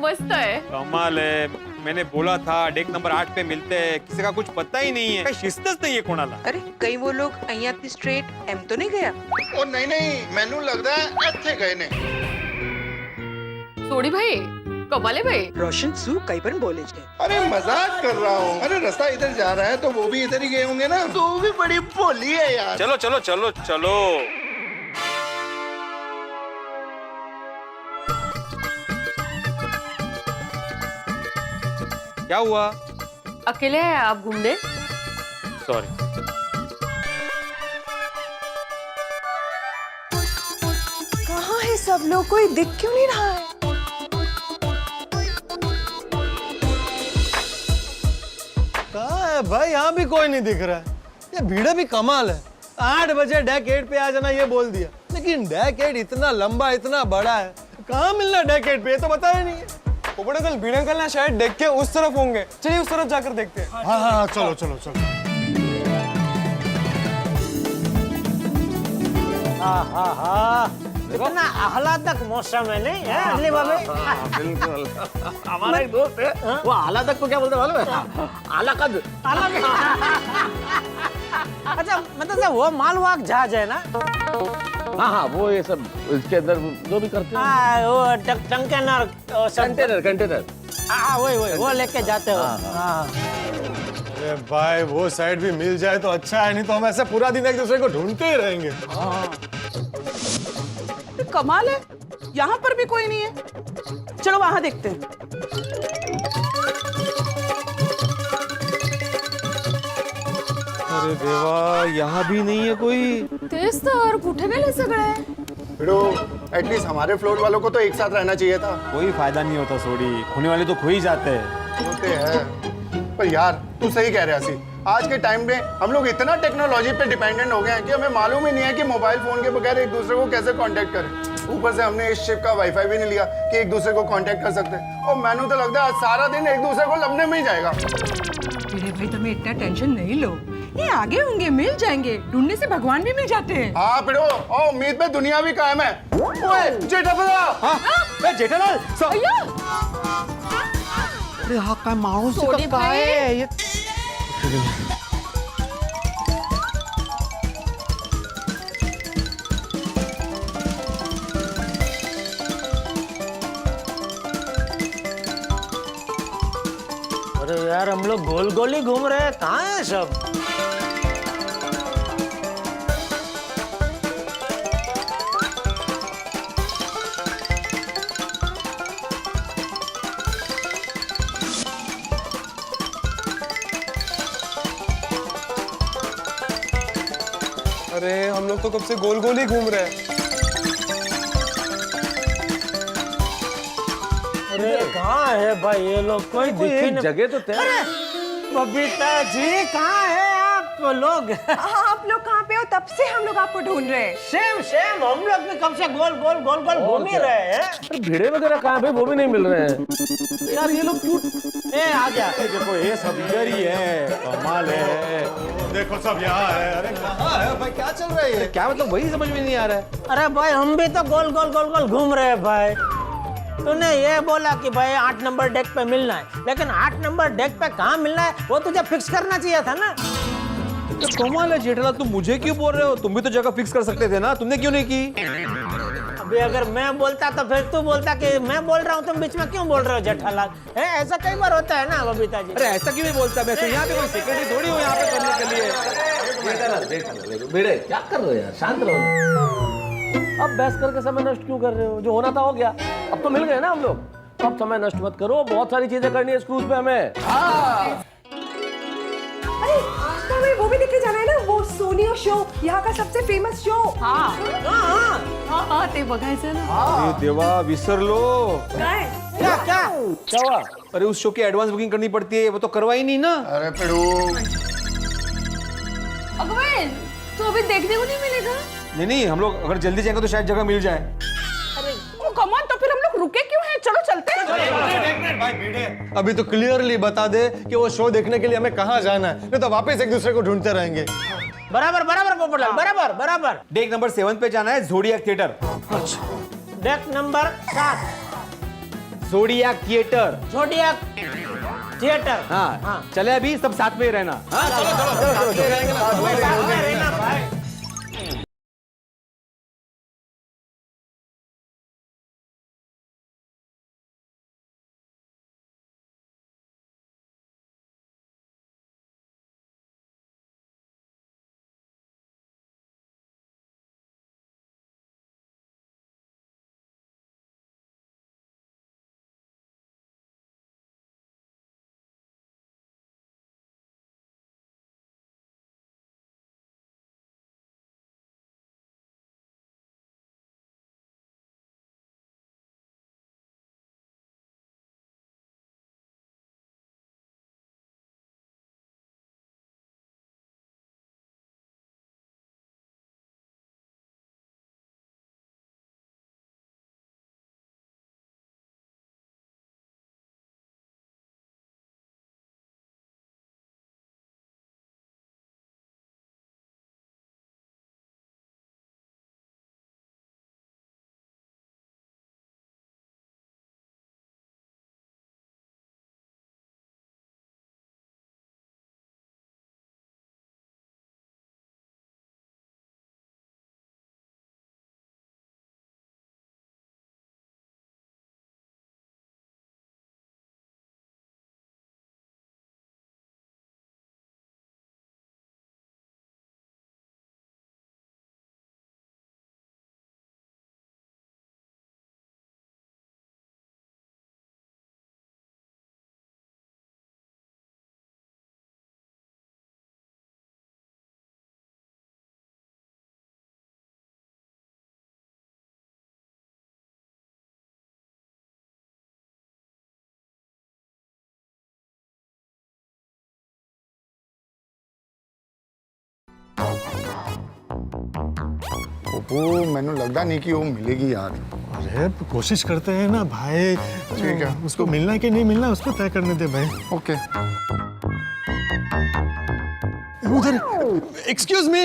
मस्त है। कमाल है। मैंने बोला था डेक नंबर 8 पे मिलते हैं, किसी का कुछ पता ही नहीं है, शिस्तच नहीं है कोणाला। अरे कहीं वो लोग अहियाથી स्ट्रेट एम तो नहीं गया? ओ नहीं नहीं, मैनू लगता है ਇੱਥੇ गए ने। सोडी भाई, कमाले भाई। रोशन सू कई बार बोले छे। अरे मजाक कर रहा हूँ। अरे रास्ता इधर जा रहा है तो वो भी इधर ही गए होंगे ना। तू भी बड़ी भोली है यार। चलो चलो चलो चलो। क्या हुआ? अकेले हैं आप घूमने? सॉरी। कहाँ है सब लोग? कोई दिख क्यों नहीं रहा है? कहाँ है भाई? यहाँ भी कोई नहीं दिख रहा है। ये भीड़ भी कमाल है। 8 बजे डेक 8 पे आ जाना ये बोल दिया, लेकिन डेक 8 इतना लंबा इतना बड़ा है, कहाँ मिलना डेक 8 पे? ये तो पता ही नहीं है। बड़े अंकल, भीड़ अंकल ना शायद देख के उस तरफ होंगे। चलिए उस तरफ जाकर देखते हैं। हाँ हाँ चलो चलो चलो। इतना आह्लादक मौसम है नहीं है अगले बाबे? बिल्कुल। हमारा एक दोस्त है, वो आह्लादक को क्या बोलते हैं मालूम है? आलाकद। अच्छा मतलब वो मालवाहक जहाज है ना? हाँ हाँ, वो ये सब इसके अंदर जो भी करते हैं। हाँ वो टंकेनर कंटेनर कंटेनर। हाँ वही वो लेके जाते हो। हाँ अरे भाई वो साइड भी मिल जाए तो अच्छा है, नहीं तो हम ऐसे पूरा दिन एक दूसरे को ढूंढते ही रहेंगे। कमाल है, यहाँ पर भी कोई नहीं है। चलो वहां देखते हैं। अरे देवा, यहाँ भी नहीं है कोई। तेच तर कुठे गेले सगळे? फिरो एटलीस्ट हमारे फ्लोर वालों को तो एक साथ रहना चाहिए था। कोई फायदा नहीं होता सोडी, खोने वाले तो खो ही जाते हैं। होते हैं पर यार तू सही कह रहा है। आज के टाइम में हम लोग इतना टेक्नोलॉजी पे डिपेंडेंट हो गए हैं कि हमें मालूम ही नहीं है कि मोबाइल फोन के बगैर एक दूसरे को कैसे कांटेक्ट करें। ऊपर से हमने इस शिप का वाईफाई भी नहीं लिया कि एक दूसरे को कांटेक्ट कर सकते हैं। और मैंने तो लगता है आज सारा दिन एक दूसरे को लबने में ही जाएगा। मेरे भाई तुम्हें इतना टेंशन नहीं लो, ये आगे होंगे, मिल जाएंगे। ढूंढने से भगवान भी मिल जाते हैं। हाँ पिड़ो, और उम्मीद पे दुनिया भी कायम है। ओए जेठालाल, जेठालाल, अरे हाँ काय माणूस सोडी भाई। अरे यार हम लोग गोल गोल ही घूम रहे हैं, कहाँ है सब? अरे हम लोग तो कब से गोल गोल ही घूम रहे हैं। अरे कहाँ है भाई ये लोग? कोई दिख ही नहीं। जगह तो तय। बबीता जी कहाँ है आप लोग? आप लोग कहाँ पे हो? तब से हम लोग आपको ढूंढ रहे हैं। सेम हम लोग भी कब से गोल गोल गोल गोल घूम ही रहे हैं। अरे भीड़े वगैरह कहाँ पे? वो भी नहीं मिल रहे हैं यार। ये लोग क्यों? ए आ जा। देखो ये सब इधर ही है। कमाल है। देखो सब यहाँ है। अरे कहाँ है भाई? क्या चल रहा है ये? क्या मतलब, वही समझ में नहीं आ रहा है। अरे भाई हम भी तो गोल गोल गोल गोल घूम रहे हैं भाई। तूने ये बोला कि भाई 8 नंबर डेक पे मिलना है, लेकिन 8 नंबर डेक पे कहाँ मिलना है वो तुझे फिक्स करना चाहिए था ना। तो कमाल है जेठालाल, तुम मुझे क्यों बोल रहे हो? तुम भी तो जगह फिक्स कर सकते थे ना, तुमने क्यों नहीं की? अभी अगर मैं बोलता तो फिर तू बोलता कि मैं बोल रहा हूँ, तुम बीच में क्यों बोल रहे हो जेठालाल? ऐसा कई बार होता है ना बबीता जी। अरे ऐसा क्यों नहीं बोलता? मैं तो यहाँ पे कोई सेक्रेटरी थोड़ी हूँ यहाँ पे करने के लिए। भीड़े क्या कर रहे हो यार? शांत रहो। अब बहस करके समय नष्ट क्यों कर रहे हो? जो होना था हो गया, अब तो मिल गए ना हम लोग। अब समय नष्ट मत करो, बहुत सारी चीजें करनी है इस क्रूज पे हमें। अरे आज तो हमें वो भी देखे जाना है ना, वो सोनियो शो, यहाँ का सबसे फेमस शो। हाँ ते बघायचं ना। अरे देवा, विसरलो। क्या क्या क्या हुआ? अरे उस शो की एडवांस बुकिंग करनी पड़ती है, वो तो करवाई नहीं ना। अरे पिड़ो अगं बाई, तो अभी देखने को नहीं मिलेगा? नहीं नहीं, हम लोग अगर जल्दी जाएंगे तो शायद जगह मिल जाए। ओ कम ऑन, तो फिर हम लोग रुके क्यों हैं? चलो चलते हैं। अभी तो क्लियरली बता दे कि वो शो देखने के लिए हमें कहाँ जाना है, नहीं तो वापस एक दूसरे को ढूंढते रहेंगे। बराबर बराबर पोपटलाल, बराबर बराबर। डेक नंबर 7 पे जाना है, zodiac theatre. Deck number 7, zodiac theatre. Zodiac theatre. हाँ चले, अभी सब साथ में ही रहना। साथ में रहना भाई। वो मैंने लगता नहीं कि वो मिलेगी यार। अरे कोशिश करते हैं ना भाई। ठीक है, उसको मिलना है कि नहीं मिलना उसको तय करने दे भाई। ओके। उधर, excuse me.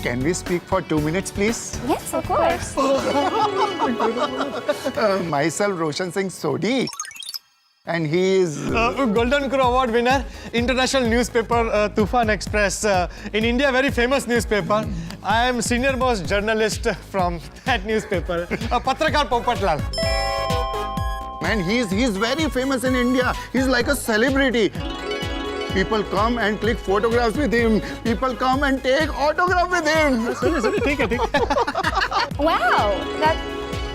Can we speak for 2 minutes, please? Yes, of course. Myself, Roshan Singh Sodhi, and he is. Golden Crow Award winner, international newspaper Tufan Express, in India very famous newspaper. I am senior most journalist from that newspaper, Patrakar Popatlal. Man, he's very famous in India. He's like a celebrity. People come and click photographs with him. People come and take autograph with him. Sorry, ठीक है। Wow, that's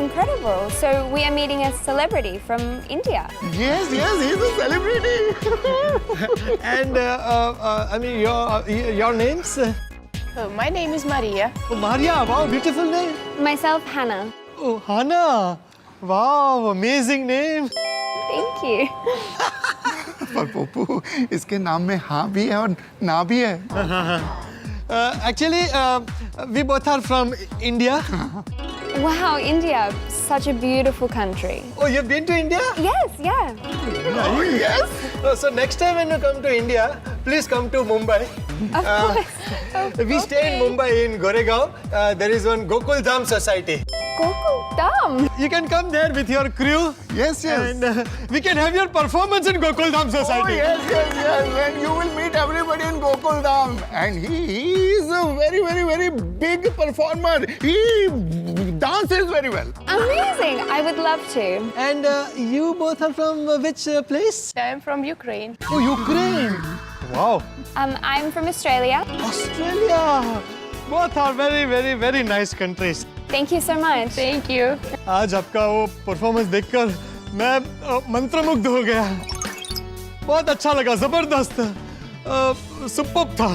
incredible. So we are meeting a celebrity from India. Yes, he's a celebrity. And I mean your names? My name is Maria. Oh, Maria, wow, beautiful name. Myself, Hannah. Oh, Hannah, wow, amazing name. Thank you. पर पप्पू, इसके नाम में हाँ भी है और ना भी है। Actually, we both are from India. Wow, India, such a beautiful country. Oh, you've been to India? Yes, yeah. Yes. So next time when you come to India, please come to Mumbai. Of course. We stay in Mumbai in Goregaon. There is one Gokul Dham Society. Gokul Dham. You can come there with your crew. Yes. And we can have your performance in Gokul Dham Oh, Society. yes. And you will meet everybody in Gokul Dham. And he is a very, very, very big performer. He dances very well. Amazing. I would love to. And you both are from which place? I am from Ukraine. Oh, Ukraine. Wow. I'm from Australia. Australia. Both are very, very, very nice countries. Thank you so much. Thank you. आज आपका वो performance देखकर मैं मंत्रमुग्ध हो गया। बहुत अच्छा लगा, जबरदस्त, सुपर्ब था।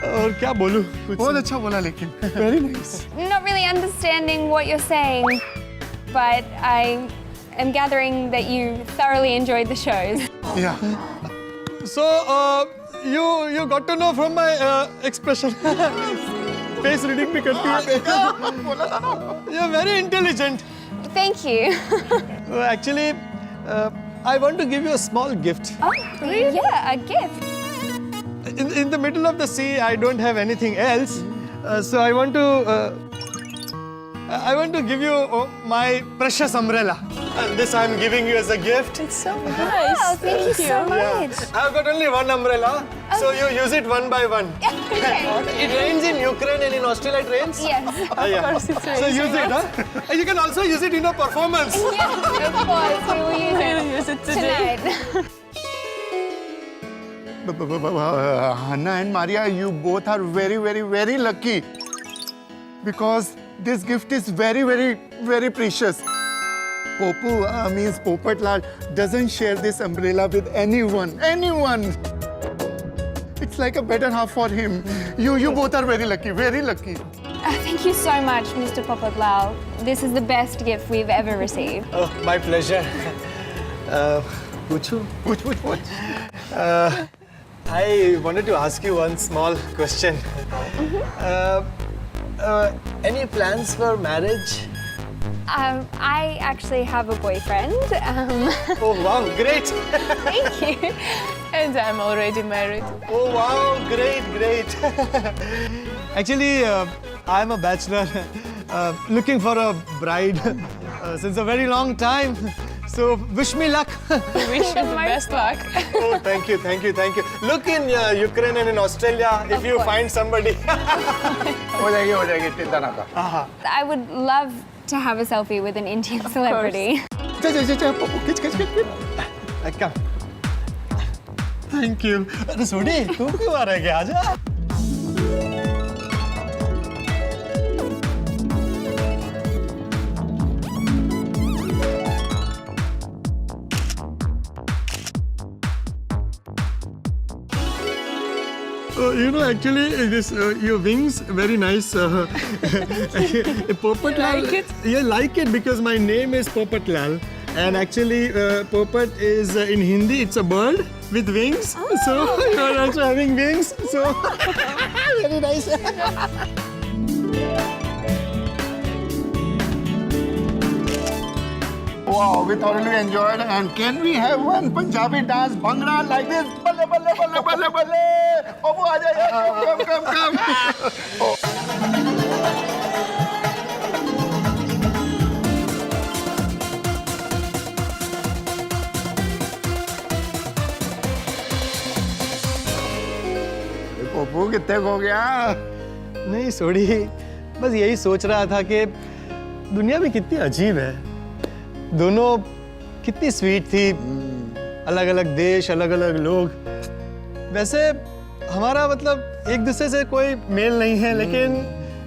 और क्या बोलूं? बहुत अच्छा बोला लेकिन very nice. Not really understanding what you're saying, but am gathering that you thoroughly enjoyed the shows. Yeah. So, you got to know from my expression. Face reading भी करती है. You're very intelligent. Thank you. Actually, I want to give you a small gift. Oh, yeah, a gift. In the middle of the sea, I don't have anything else, so I want to give you my precious umbrella. This I'm giving you as a gift. It's so nice. Wow, thank you so much. I've got only one umbrella, so you use it one by one. Okay. It rains in Ukraine and in Australia it rains. Yes. Yeah. So use it, huh? And you can also use it in a performance. Yes, of course. We will use it tonight. Hannah and Maria, you both are very, very, very lucky because this gift is very, very, very precious. Popu means Popatlal doesn't share this umbrella with anyone. It's like a better half for him. You both are very lucky, very lucky. Thank you so much, Mr. Popotlal. This is the best gift we've ever received. Oh, my pleasure. Puchu? I wanted to ask you one small question. Any plans for marriage? I actually have a boyfriend. Oh, wow, great. Thank you. And I'm already married. Oh, wow, great. Actually, I'm a bachelor looking for a bride since a very long time. So, wish me luck. Wish you the best luck. Oh, thank you. Look in Ukraine and in Australia if you find somebody. हो जाएगी चिंता ना कर. I would love to have a selfie with an Indian celebrity. चल पोपू खिच. Come. Thank you. अरे सोनी, तू क्यों आ रहा है? आजा. You know, actually, this your wings very nice. Popatlal. Like it? Yeah, like it because my name is Popatlal, and actually, Popat is in Hindi. It's a bird with wings. So you are also having wings. So very nice. Wow, we thoroughly enjoyed. And can we have one Punjabi dance bhangra like this? Balle balle balle balle balle. Popu aaja yaar, come. पोपू कितने हो गया? नहीं सोड़ी, बस यही सोच रहा था कि दुनिया भी कितनी अजीब है. दोनों कितनी स्वीट थी, अलग अलग देश, अलग अलग लोग. वैसे हमारा मतलब एक दूसरे से कोई मेल नहीं है, लेकिन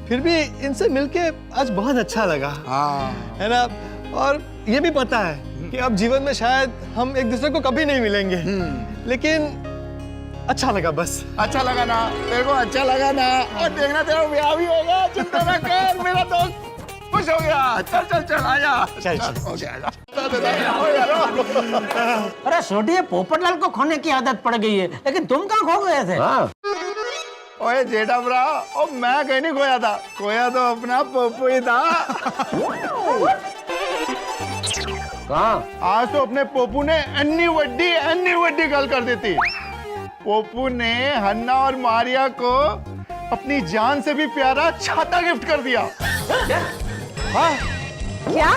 फिर भी इनसे मिलके आज बहुत अच्छा लगा. है ना? और ये भी पता है कि अब जीवन में शायद हम एक दूसरे को कभी नहीं मिलेंगे, लेकिन अच्छा लगा. बस अच्छा लगा ना? तेरे को अच्छा लगा ना? और देखना तेरा ब्याह भी होगा. चिंता ना कर, मेरा दोस्त खुश हो गया. चल आजा. चल. हो गया. अरे छोटी पोपटलाल को खोने की आदत पड़ गई है, लेकिन तुम कहाँ खो गए थे? ओए जेठा भरा, ओ मैं कहीं नहीं खोया था. खोया तो अपना पोपू ही था. कहाँ? आज तो अपने पोपू ने अन्नी वड्डी गल कर दी थी. पोपू ने हन्ना और मारिया को अपनी जान से भी प्यारा छाता गिफ्ट कर दिया. हाँ? क्या?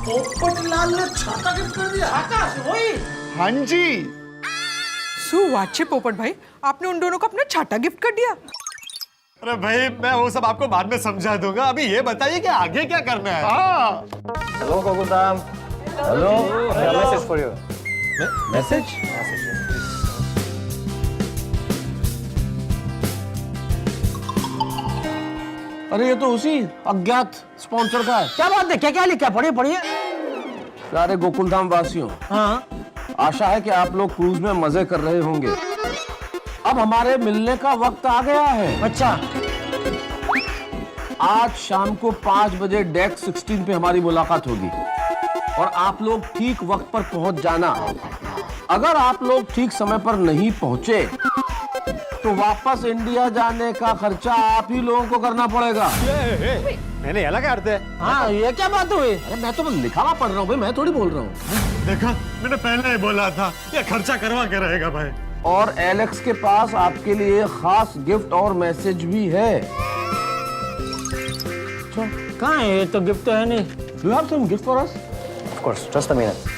पोपटलाल ने छाता गिफ्ट कर दिया? वही? हाँ जी. सुवाच्य पोपट भाई, आपने उन दोनों को अपना छाता गिफ्ट कर दिया. अरे भाई, मैं वो सब आपको बाद में समझा दूंगा. अभी ये बताइए कि आगे क्या करना है. हाँ. Hello Gokuldham. Hello. Message for you. Message? अरे ये तो उसी अज्ञात स्पॉन्सर का है. क्या बात है? क्या लिखा? पढ़िए. प्यारे गोकुलधाम वासियों, हाँ. आशा है कि आप लोग क्रूज में मजे कर रहे होंगे. अब हमारे मिलने का वक्त आ गया है. अच्छा. आज शाम को 5 बजे डेक 16 पे हमारी मुलाकात होगी. और आप लोग ठीक वक्त पर पहुंच जाना। अगर आप लोग ठीक समय पर नहीं पहुंचे तो वापस इंडिया जाने का खर्चा आप ही लोगों को करना पड़ेगा। मैंने याला क्या अर्थ है? हाँ ये क्या बात हुई? अरे मैं तो बस लिखा हुआ पढ़ रहा हूँ भाई, मैं थोड़ी बोल रहा हूँ। देखा, मैंने पहले ही बोला था ये खर्चा करवा के रहेगा भाई। और एलेक्स के पास आपके लिए खास गिफ्ट और मैसेज भी है। कहाँ है? ये तो गिफ्ट तो है नहीं। Do you have some gift for us? Of course, just a minute.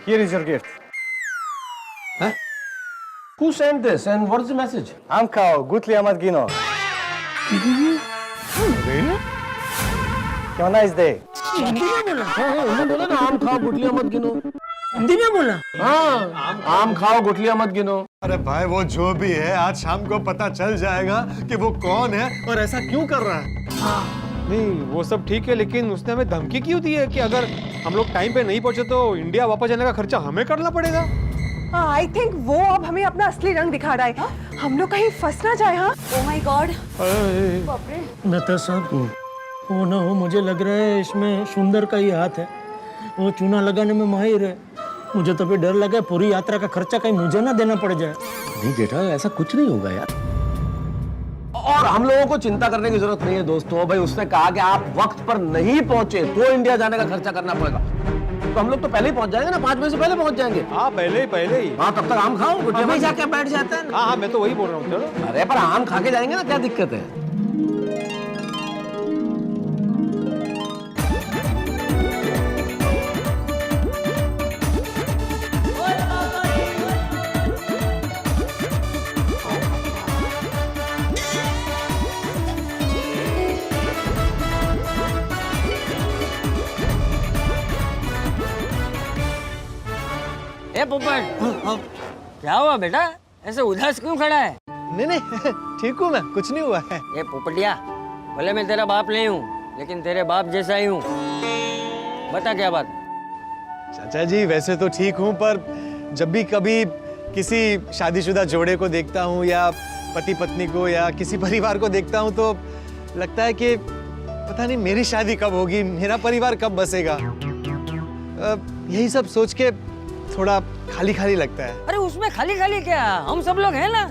Here is your gift. Who sent this and what is the message? Amkao, Gutli Amat Gino. Have a nice day. उन्होंने बोला ना आम खाओ गुठलियां मत गिनो। हिंदी में बोला? हाँ, आम खाओ गुठलियां मत गिनो। अरे भाई वो जो भी है आज शाम को पता चल जाएगा कि वो कौन है और ऐसा क्यों कर रहा है। नहीं वो सब ठीक है, लेकिन उसने हमें धमकी क्यों दी है कि अगर हम लोग टाइम पे नहीं पहुंचे तो इंडिया वापस जाने का खर्चा हमें करना पड़ेगा। आई थिंक वो अब हमें अपना असली रंग दिखा रहा है। हम लोग कहीं फंस ना जाए। हाँ Oh my God. मेहता साहब, वो ना हो, मुझे लग रहा है इसमें सुंदर का ही हाथ है। वो चूना लगाने में माहिर है। मुझे तो फिर डर लगा पूरी यात्रा का खर्चा कहीं मुझे ना देना पड़ जाए। नहीं बेटा, ऐसा कुछ नहीं होगा यार। और हम लोगों को चिंता करने की जरूरत नहीं है दोस्तों। भाई उसने कहा कि आप वक्त पर नहीं पहुंचे तो इंडिया जाने का खर्चा करना पड़ेगा। तो हम लोग तो पहले ही पहुंच जाएंगे ना, 5 बजे से पहले पहुंच जाएंगे। हाँ पहले ही। हाँ तब तक आम खाओ, अभी जाके बैठ जाते हैं। हाँ मैं तो वही बोल रहा हूँ। चलो अरे पर आम खा के जाएंगे ना, क्या दिक्कत है? ए पोपट, क्या हुआ बेटा? ऐसे उदास क्यों खड़ा है? नहीं ठीक हूँ मैं, कुछ नहीं हुआ है। ए पोपटिया, भले मैं तेरा बाप नहीं हूँ लेकिन तेरे बाप जैसा ही हूँ। बता क्या बात? चाचा जी वैसे तो ठीक हूँ, पर जब भी कभी किसी शादीशुदा जोड़े को देखता हूँ या पति पत्नी को या किसी परिवार को देखता हूँ तो लगता है कि पता नहीं मेरी शादी कब होगी, मेरा परिवार कब बसेगा। यही सब सोच के थोड़ा खाली खाली लगता है। अरे उसमें खाली खाली क्या, हम सब लोग हैं ना।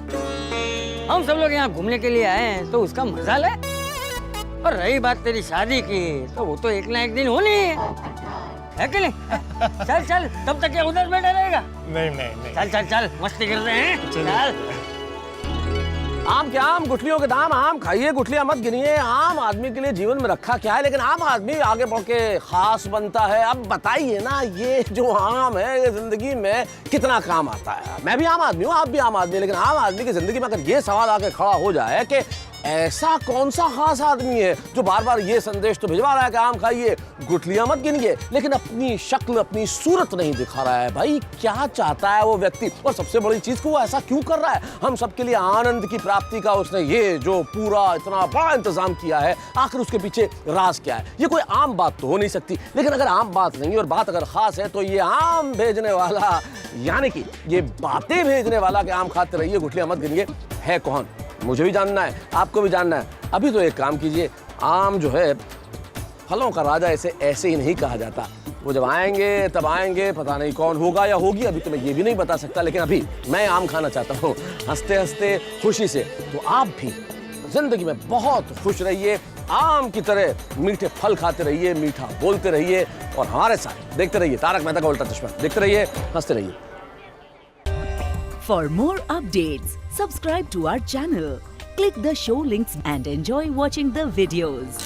हम सब लोग यहाँ घूमने के लिए आए हैं तो उसका मजा ले। और रही बात तेरी शादी की, तो वो तो एक ना एक दिन होनी है कि नहीं? चल चल, तब तक क्या उधर बैठा रहेगा? नहीं। चल चल चल, मस्ती कर रहे हैं। चल। आम क्या आम, गुठलियों के दाम। आम खाइए, गुठलियां मत गिनिए। आम आदमी के लिए जीवन में रखा क्या है, लेकिन आम आदमी आगे बढ़ के खास बनता है। अब बताइए ना, ये जो आम है ये जिंदगी में कितना काम आता है। मैं भी आम आदमी हूँ, आप भी आम आदमी, लेकिन आम आदमी की जिंदगी में अगर ये सवाल आके खड़ा हो जाए कि ऐसा कौन सा खास आदमी है जो बार बार ये संदेश तो भिजवा रहा है कि आम खाइए, गुठलियां मत गिनिए, लेकिन अपनी शक्ल अपनी सूरत नहीं दिखा रहा है। भाई क्या चाहता है वो व्यक्ति, और सबसे बड़ी चीज को वो ऐसा क्यों कर रहा है? हम सबके लिए आनंद की प्राप्ति का उसने ये जो पूरा इतना बड़ा इंतजाम किया है, आखिर उसके पीछे राज क्या है? ये कोई आम बात तो हो नहीं सकती। लेकिन अगर आम बात नहीं और बात अगर खास है तो ये आम भेजने वाला, यानी कि ये बातें भेजने वाला कि आम खाते रहिए गुठलियां मत गिनिए, है कौन? मुझे भी जानना है, आपको भी जानना है। अभी तो एक काम कीजिए, आम जो है फलों का राजा, इसे ऐसे ही नहीं कहा जाता। वो जब आएंगे तब आएंगे, पता नहीं कौन होगा या होगी, अभी तो मैं ये भी नहीं बता सकता। लेकिन अभी मैं आम खाना चाहता हूँ हंसते हंसते खुशी से। तो आप भी जिंदगी में बहुत खुश रहिए, आम की तरह मीठे फल खाते रहिए, मीठा बोलते रहिए, और हमारे साथ देखते रहिए तारक मेहता का उल्टा चश्मा। देखते रहिए, हंसते रहिए। For more updates, subscribe to our channel, click the show links and enjoy watching the videos.